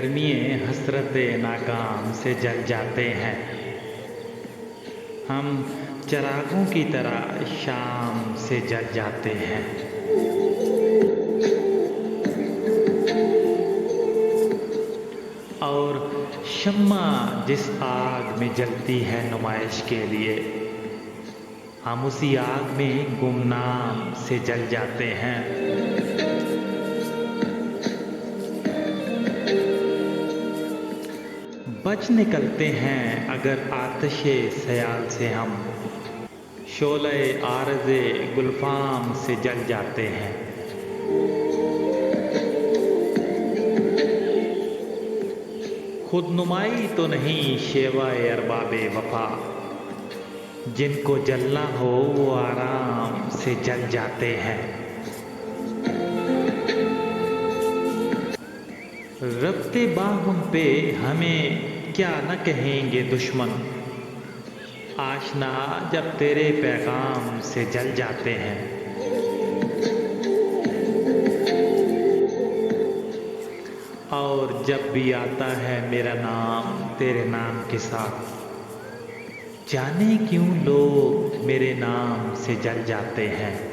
गर्मिये हसरते नाकाम से जल जाते हैं। हम चिरागों की तरह शाम से जल जाते हैं। और शम्मा जिस आग में जलती है नुमाइश के लिए, हम उसी आग में गुमनाम से जल जाते हैं। बच निकलते हैं अगर आतिशे सयाल से हम, शोले आरज़े गुलफाम से जल जाते हैं। खुद नुमाई तो नहीं शेवाए अरबाबे वफा, जिनको जलना हो वो आराम से जल जाते हैं। रब्ते बाहुम पे हमें क्या न कहेंगे दुश्मन, आशना जब तेरे पैगाम से जल जाते हैं। और जब भी आता है मेरा नाम तेरे नाम के साथ, जाने क्यों लोग मेरे नाम से जल जाते हैं।